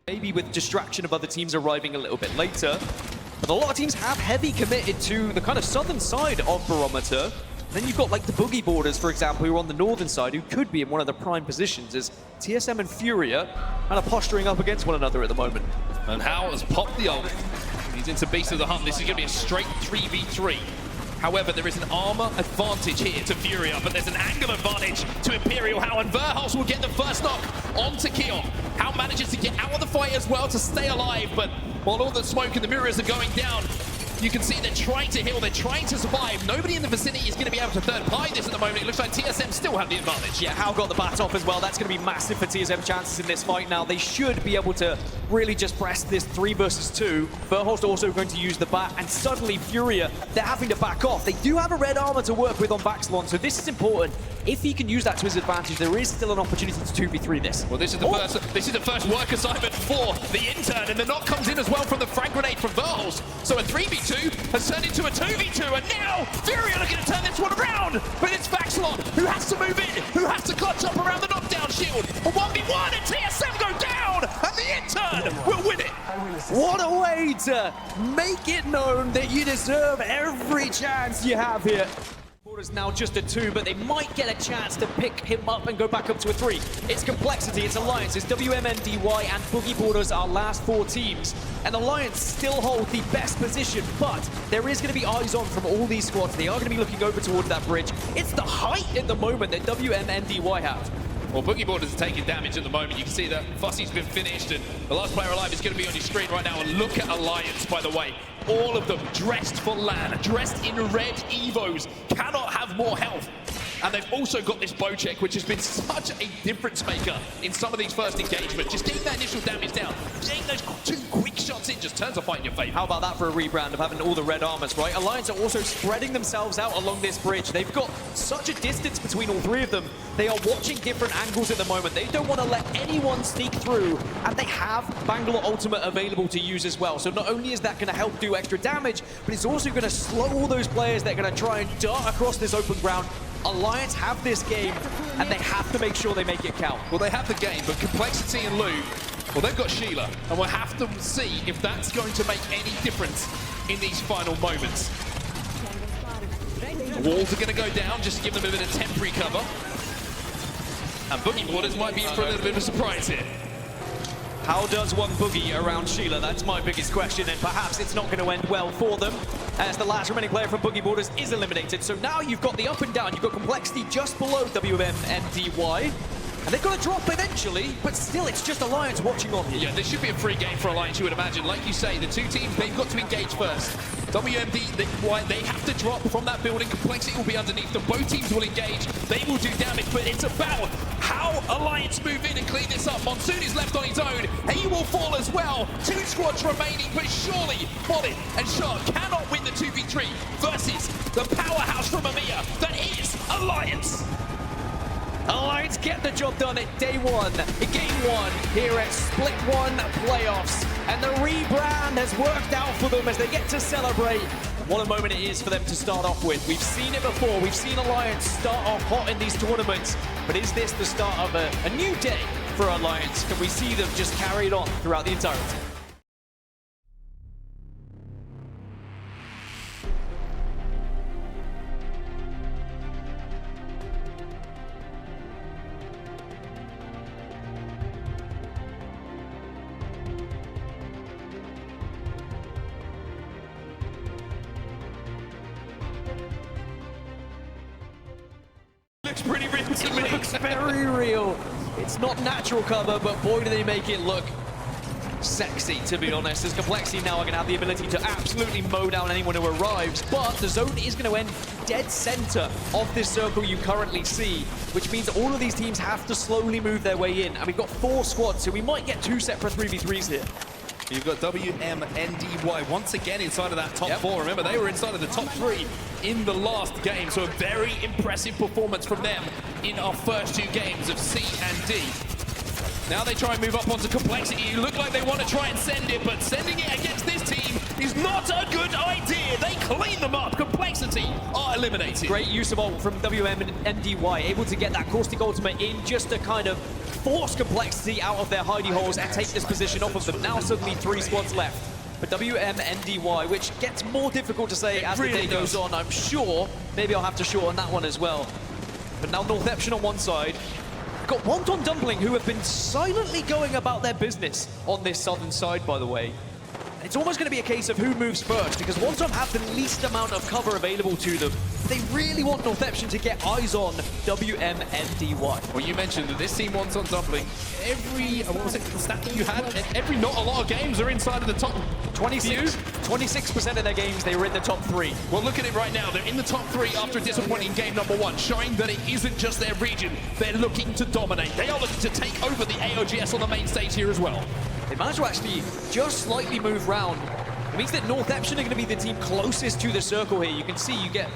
Maybe with distraction of other teams arriving a little bit later. But a lot of teams have heavy committed to the kind of southern side of Barometer. Then you've got like the Boogie Boarders, for example, who are on the northern side, who could be in one of the prime positions as TSM and Furia kind of posturing up against one another at the moment. And Hao has popped the ult. He's into Beast of the Hunt. This is going to be a straight 3v3. However, there is an armor advantage here to Furia, but there's an angle advantage to Imperial Hao, and Verhulst will get the first knock onto Keon. Hao manages to get out of the fight as well to stay alive, but while all the smoke and the mirrors are going down, you can see they're trying to heal, they're trying to survive. Nobody in the vicinity is going to be able to third party this at the moment. It looks like TSM still have the advantage. Yeah, Hao got the bat off as well. That's going to be massive for TSM chances in this fight now. They should be able to really just press this 3 versus 2. Verhulst also going to use the bat, and suddenly Furia, they're having to back off. They do have a red armor to work with on Vaxilon, so this is important. If he can use that to his advantage, there is still an opportunity to 2v3 this. Well, this is the first work assignment for the intern, and the knock comes in as well from the frag grenade from Verhulst. So a 3v2 has turned into a 2v2, and now Furia looking to turn this one around. But it's Vaxilon who has to move in, who has to clutch up around the knockdown shield. A 1v1, and TSM go down, and the intern will win it. What a way to make it known that you deserve every chance you have here. Is now just a 2, but they might get a chance to pick him up and go back up to a 3. It's Complexity, it's Alliance, it's WMNDY and Boogie Boarders, our last 4 teams. And Alliance still hold the best position, but there is going to be eyes on from all these squads. They are going to be looking over towards that bridge. It's the height at the moment that WMNDY have. Well, Boogie Boarders are taking damage at the moment. You can see that Fussy's been finished, and the last player alive is going to be on your screen right now. And look at Alliance, by the way. All of them dressed for LAN, dressed in red Evos, cannot have more health. And they've also got this bow check, which has been such a difference maker in some of these first engagements. Just getting that initial damage down, getting those 2 quick shots in just turns a fight in your favor. How about that for a rebrand of having all the red armors, right? Alliance are also spreading themselves out along this bridge. They've got such a distance between all 3 of them. They are watching different angles at the moment. They don't want to let anyone sneak through, and they have Bangalore Ultimate available to use as well. So not only is that going to help do extra damage, but it's also going to slow all those players that are going to try and dart across this open ground. Alliance have this game, and they have to make sure they make it count. Well, they have the game, but Complexity and Lou, well, they've got Sheila, and we'll have to see if that's going to make any difference in these final moments. The walls are going to go down just to give them a bit of temporary cover. And Boogie Boarders might be in for a little bit of a surprise here. How does one Boogie around Sheila? That's my biggest question, and perhaps it's not going to end well for them, as the last remaining player from Boogie Boarders is eliminated. So now you've got the up and down, you've got Complexity just below WMNDY, and they've got to drop eventually, but still it's just Alliance watching on here. Yeah, this should be a free game for Alliance, you would imagine. Like you say, the 2 teams, they've got to engage first. WMD, they have to drop from that building. Complexity will be underneath them. Both teams will engage. They will do damage, but it's about how Alliance move in and clean this up. Monsoon is left on his own. He will fall as well. 2 squads remaining, but surely Mollet and Shark cannot win the 2v3 versus the powerhouse from EMEA that is Alliance. Alliance get the job done at day 1, game 1 here at Split 1 playoffs. And the rebrand has worked out for them as they get to celebrate. What a moment it is for them to start off with. We've seen it before. We've seen Alliance start off hot in these tournaments. But is this the start of a new day for Alliance? Can we see them just carry it on throughout the entirety? Looks pretty real to me. It looks very real. It's not natural cover, but boy do they make it look sexy, to be honest. As Complexity now are going to have the ability to absolutely mow down anyone who arrives, but the zone is going to end dead center of this circle you currently see, which means all of these teams have to slowly move their way in. And we've got 4 squads, so we might get 2 separate 3v3s here. You've got WMNDY once again inside of that top 4. Remember, they were inside of the top 3 in the last game, so a very impressive performance from them in our first 2 games of C and D. Now they try and move up onto Complexity. You look like they want to try and send it, but sending it against this team is not a good idea. They clean them up. Complexity are eliminated. Great use of ult from WM and NDY, able to get that caustic ultimate in just to kind of force Complexity out of their hidey holes and take this position off of them. Now suddenly 3 squads left. But WM and DY, which gets more difficult to say as the day goes on, I'm sure. Maybe I'll have to shorten that one as well. But now Northeption on one side. Got Wonton Dumpling, who have been silently going about their business on this southern side, by the way. It's almost going to be a case of who moves first, because Wonton have the least amount of cover available to them. They really want Northeption to get eyes on WM and DY. Well, you mentioned that this team wants on Dumpling. Every, what was it, the stat that you had? Not a lot of games are inside of the top 26% of their games, they were in the top 3. Well, look at it right now. They're in the top 3 after a disappointing game number 1, showing that it isn't just their region. They're looking to dominate. They are looking to take over the ALGS on the main stage here as well. They managed to actually just slightly move round. It means that Northeption are going to be the team closest to the circle here. You can see you get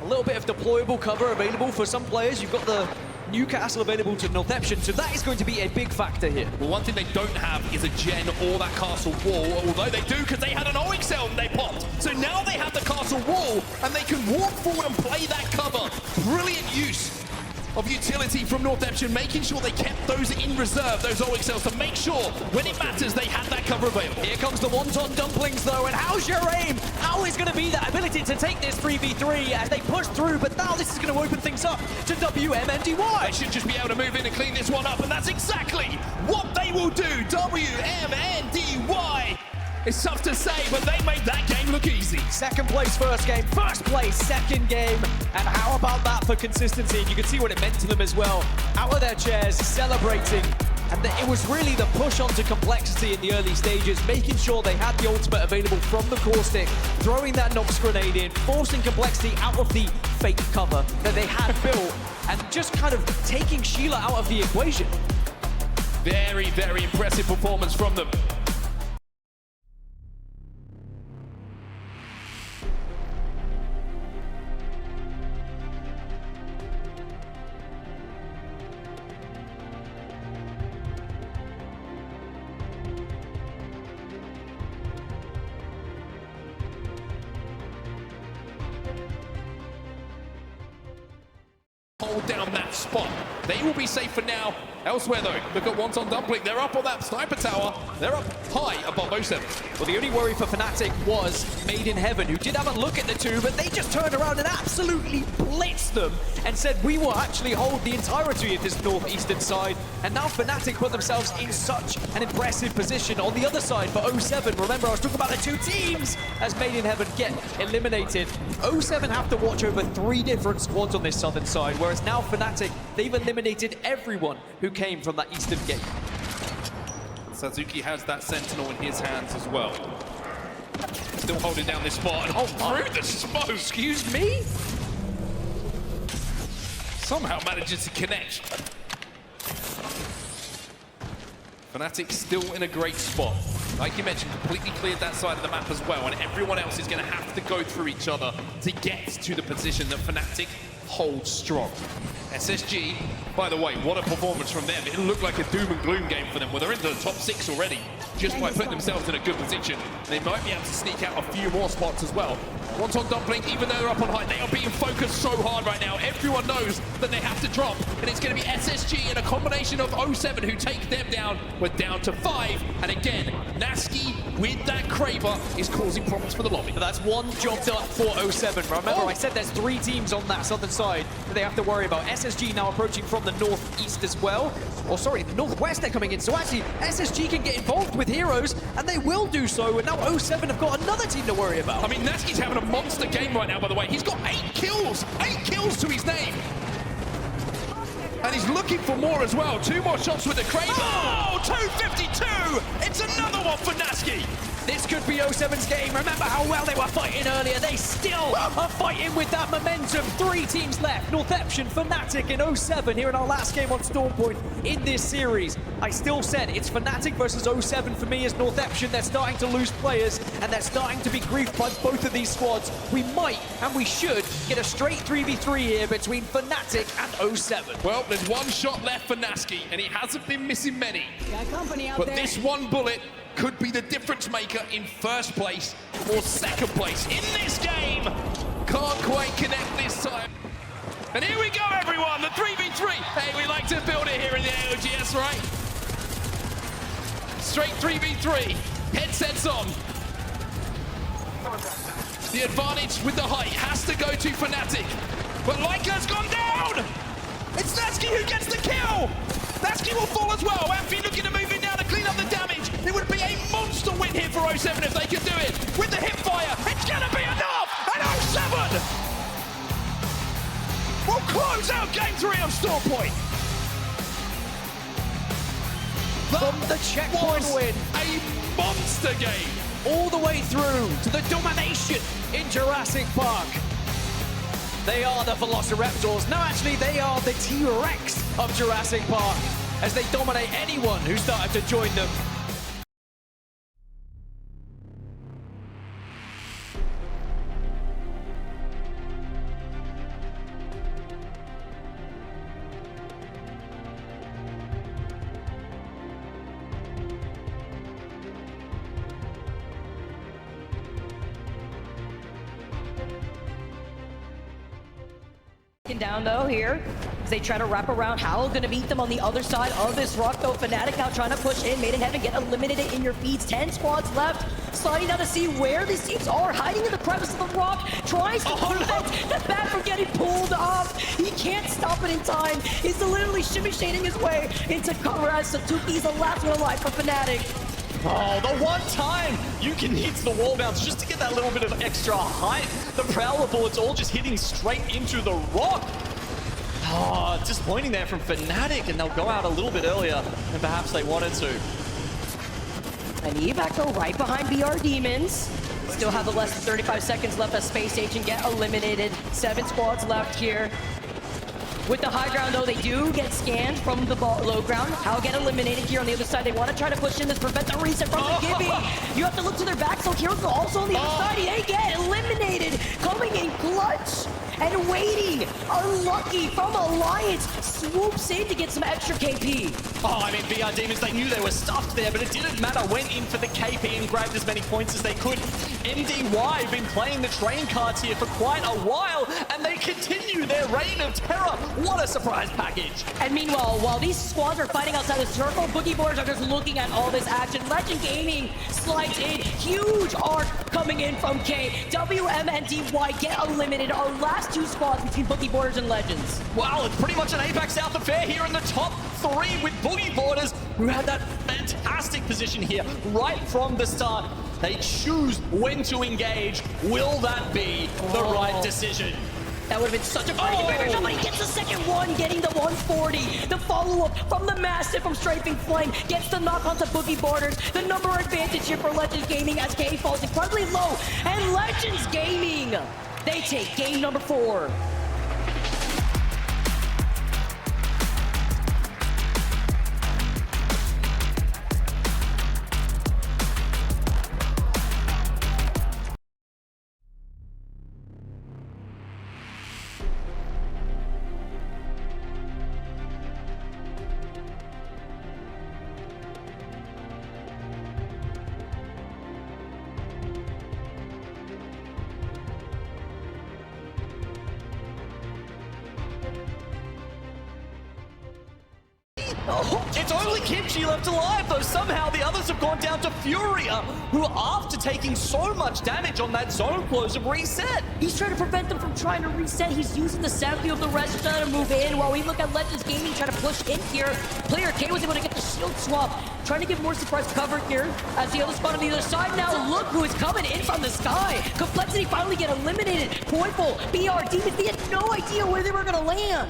a little bit of deployable cover available for some players. You've got the Newcastle available to Northeption, so that is going to be a big factor here. Well, one thing they don't have is a gen or that castle wall, although they do because they had an OXL and they popped. So now they have the castle wall and they can walk forward and play that cover. Brilliant use of utility from Northeption, making sure they kept those in reserve, those OXLs, to make sure when it matters they had that cover available. Here comes the Wonton Dumplings though, and how's your aim? How is going to be that ability to take this 3v3 as they push through, but now this is going to open things up to WM and DY. They should just be able to move in and clean this one up, and that's exactly what they will do. WM and DY. It's tough to say, but they made that game look easy. Second place, first game. First place, second game. And how about that for consistency? And you can see what it meant to them as well. Out of their chairs, celebrating. And it was really the push onto Complexity in the early stages, making sure they had the ultimate available from the caustic, throwing that Nox grenade in, forcing Complexity out of the fake cover that they had built, and just kind of taking Sheila out of the equation. Very, very impressive performance from them. Hold down that spot. They will be safe for now. Elsewhere though, look at Wonton Dumpling. They're up on that sniper tower. They're up high above 07. Well, the only worry for Fnatic was Made in Heaven, who did have a look at the two, but they just turned around and absolutely blitzed them and said, we will actually hold the entirety of this northeastern side. And now Fnatic put themselves in such an impressive position on the other side for 07. Remember, I was talking about the two teams as Made in Heaven get eliminated. 07 have to watch over 3 different squads on this southern side, whereas now Fnatic, they've eliminated everyone who came from that eastern gate. Sazuki has that Sentinel in his hands as well. Still holding down this spot, and through the smoke. Excuse me? Somehow manages to connect. Fnatic still in a great spot. Like you mentioned, completely cleared that side of the map as well, and everyone else is going to have to go through each other to get to the position that Fnatic holds strong. SSG, by the way, what a performance from them. It looked like a doom and gloom game for them. Well, they're into the top 6 already, just by putting themselves in a good position. They might be able to sneak out a few more spots as well. Wonton Dumpling, even though they're up on high, they are being focused so hard right now. Everyone knows that they have to drop, and it's going to be SSG and a combination of 07 who take them down. We're down to 5, and again, Naski with that Kraber is causing problems for the lobby. But that's one job done for 07. Remember, I said there's 3 teams on that southern side that they have to worry about. SSG now approaching from the northeast as well. Or sorry, the northwest they're coming in. So actually, SSG can get involved with Heroes, and they will do so. And now 07 have got another team to worry about. I mean, Naski's having a monster game right now, by the way. He's got 8 kills! 8 kills to his name! And he's looking for more as well. 2 more shots with the Kraber. Oh, 252! It's another one for Naski! This could be 07's game. Remember how well they were fighting earlier. They still are fighting with that momentum. 3 teams left. Northeption, Fnatic, and 07 here in our last game on Stormpoint in this series. I still said it's Fnatic versus 07 for me as Northeption. They're starting to lose players, and they're starting to be griefed by both of these squads. We might, and we should, get a straight 3v3 here between Fnatic and 07. Well, there's one shot left for Nasky, and he hasn't been missing many. Got company out But there. this one bullet could be the difference maker in first place or second place in this game. Can't quite connect this time. And here we go, everyone, the 3v3. Hey, we like to build it here in the ALGS, right? Straight 3v3, headsets on. The advantage with the height has to go to Fnatic. But Leica's gone down! It's Nasky who gets the kill! Nasky will fall as well. Amphi looking to move in now to clean up the damage. It would be a monster win here for 07 if they could do it. With the hip fire, it's gonna be enough! And 07 will close out game 3 on Storm Point. From the checkpoint win, A monster game. all the way through to the domination in Jurassic Park. They are the Velociraptors. No, actually, they are the T-Rex of Jurassic Park as they dominate anyone who started to join them. Down though here as they try to wrap around. Howl gonna meet them on the other side of this rock though. Fnatic now trying to push in. Maidenhead get eliminated in your feeds. 10 squads left. Sliding down to see where these teams are. Hiding in the crevice of the rock. Tries to prevent the bat from getting pulled off. He can't stop it in time. He's literally shimmy-shading his way into cover as Satuki's the last one alive for Fnatic. Oh, the one time you can hit the wall bounce just to get that little bit of extra height. The Prowler bullets all just hitting straight into the rock. Oh, disappointing there from Fnatic, and they'll go out a little bit earlier than perhaps they wanted to. And evac go right behind BR Demons. Still have the less than 35 seconds left as Space Agent get eliminated. 7 squads left here. With the high ground, though, they do get scanned from the low ground. How get eliminated here on the other side. They want to try to push in this, prevent the reset from the Gibby. You have to look to their back, so Heroes are also on the other side. They get eliminated, coming in clutch and waiting. Unlucky from Alliance, swoops in to get some extra KP. Oh, I mean, VR Demons, they knew they were stuffed there, but it didn't matter. Went in for the KP and grabbed as many points as they could. MDY have been playing the train cards here for quite a while, and they continue their reign of terror. What a surprise package. And meanwhile, while these squads are fighting outside the circle, Boogie Boarders are just looking at all this action. Legend Gaming slides in. Huge arc coming in from K. WM and DY get eliminated. Our last 2 squads between Boogie Boarders and Legends. Wow, it's pretty much an Apex South affair here in the top 3 with Boogie Boarders, who had that fantastic position here right from the start. They choose when to engage. Will that be the right decision? That would have been such a fighting barrier. Somebody gets the second one, getting the 140. The follow-up from the Mastiff from Strafing Flame gets the knock onto Boogie Boarders. The number advantage here for Legends Gaming as K falls incredibly low. And Legends Gaming, they take game number 4. Oh, it's only Kimchi left alive, though somehow the others have gone down to Furia, who after taking so much damage on that zone close have reset. He's trying to prevent them from trying to reset. He's using the Savvy of the rest to move in while we look at Legends Gaming trying to push in here. Player K was able to get the shield swap, trying to give more surprise cover here as the other spot on the other side. Now look who is coming in from the sky. Complexity finally get eliminated. Pointful, BR Demons, they had no idea where they were going to land.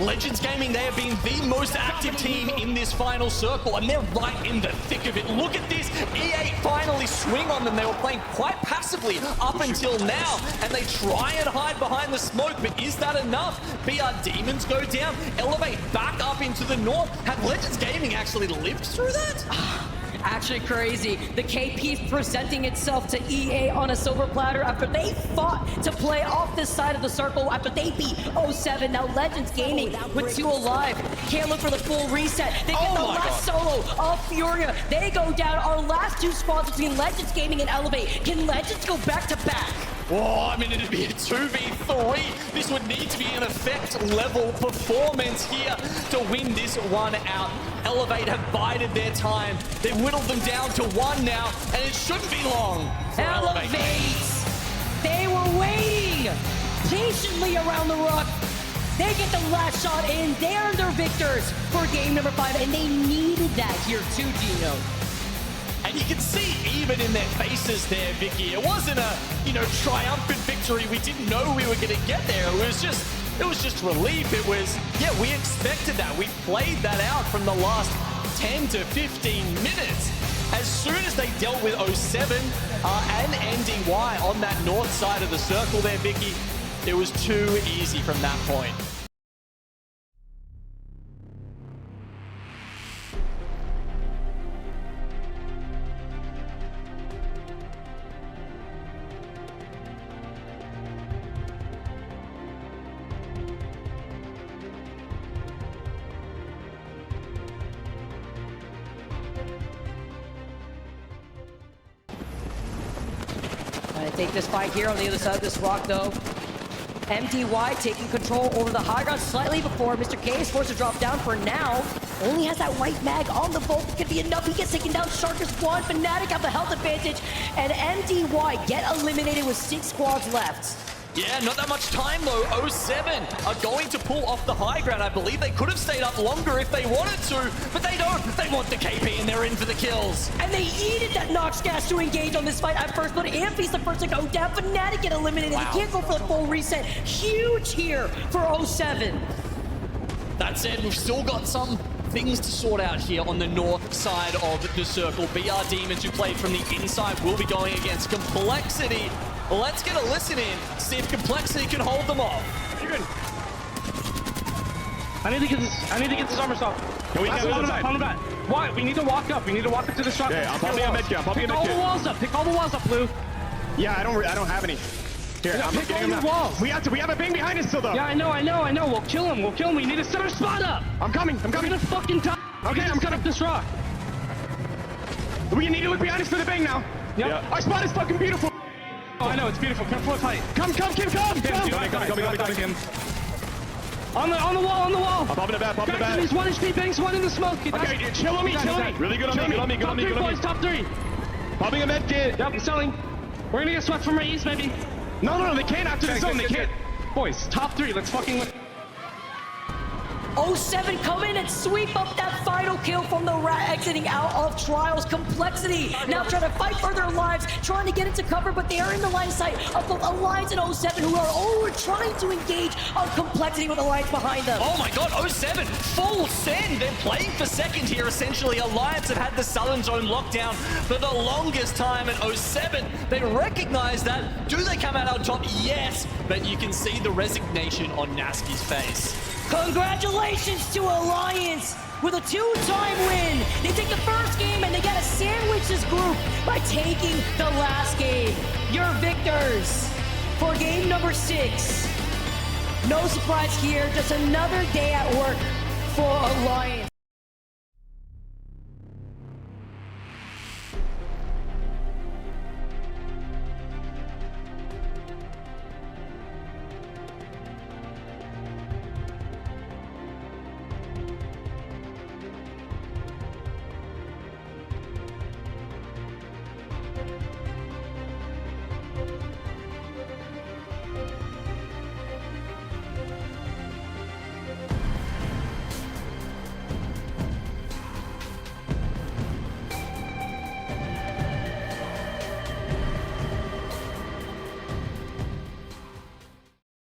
Legends Gaming, they have been the most active team in this final circle, and they're right in the thick of it. Look at this. EA finally swing on them. They were playing quite passively up until now, and they try and hide behind the smoke, but is that enough? BR Demons go down, Elevate back up into the north. Have Legends Gaming actually lived through that? Actually crazy. The KP presenting itself to EA on a silver platter after they fought to play off this side of the circle after they beat 07. Now Legends Gaming with 2 alive. Can't look for the full reset. They get the last solo of Furia. They go down. Our last 2 squads between Legends Gaming and Elevate. Can Legends go back to back? Oh, I mean, it'd be a 2v3. This would need to be an effect-level performance here to win this one out. Elevate have bided their time. They've whittled them down to 1 now, and it shouldn't be long for Elevate! They were waiting patiently around the rock. They get the last shot in. They are their victors for game number 5, and they needed that here too, Gino. And you can see even in their faces there, Vicky, it wasn't a, triumphant victory. We didn't know we were going to get there. It was just relief. It was, yeah, we expected that. We played that out from the last 10 to 15 minutes. As soon as they dealt with 07 and NDY on that north side of the circle there, Vicky, it was too easy from that point. Trying to take this fight here on the other side of this rock, though. MDY taking control over the high ground slightly before Mr. K is forced to drop down for now. Only has that white mag on the bolt. It could be enough. He gets taken down. Shark is one. Fnatic have the health advantage. And MDY get eliminated with 6 squads left. Yeah, not that much time though. 07 are going to pull off the high ground. I believe they could have stayed up longer if they wanted to, but they don't. They want the KP and they're in for the kills. And they needed that Nox gas to engage on this fight at first, but Amphi's the first to go down. Fnatic get eliminated. They can't go for the full reset. Huge here for 07. That said, we've still got some things to sort out here on the north side of the circle. BR Demons, who played from the inside, will be going against Complexity. Let's get a listen in, see if Complexity can hold them off. You're good. I need to get this armor stop. Can we get on the back? On the back. Why? We need to walk up. We need to walk up to the shot. Yeah, I'm popping a medkit. I'm popping a Pick all the medkit. walls up. Pick all the walls up, Blue. Yeah, I don't have any. Here, Yeah, I'm pick getting all them your now. walls. We have a bing behind us still though. Yeah, I know. We'll kill him. We need to set our spot up. I'm coming. We're gonna fucking die. Okay, I'm cut up this rock. We need to look behind us for the bing now. Yep. Yeah. Our spot is fucking beautiful. Oh, I know, it's beautiful. Careful with height. Come, Kim, come. Coming. On the wall. I'm popping it back, popping it Back back. to these 1 HP banks, 1 in the smoke. Okay, chill on me. Really good on me, Top 3, boys, top 3. Popping a medkit. Yep, I'm selling. We're gonna get swept from our east, maybe. No, they can't after the zone, they can't. Boys, top 3, let's fucking... 07 come in and sweep up that final kill from the rat exiting out of Trials. Complexity now trying to fight for their lives, trying to get into cover, but they are in the line of sight of both Alliance and 07, who are trying to engage on Complexity with Alliance behind them. Oh my god, 07, full send. They're playing for second here, essentially. Alliance have had the Southern Zone lockdown for the longest time, and 07, they recognize that. Do they come out on top? Yes, but you can see the resignation on Naski's face. Congratulations to Alliance with a 2-time win. They take the first game and they gotta sandwich this group by taking the last game. Your victors for game number 6. No surprise here, just another day at work for Alliance.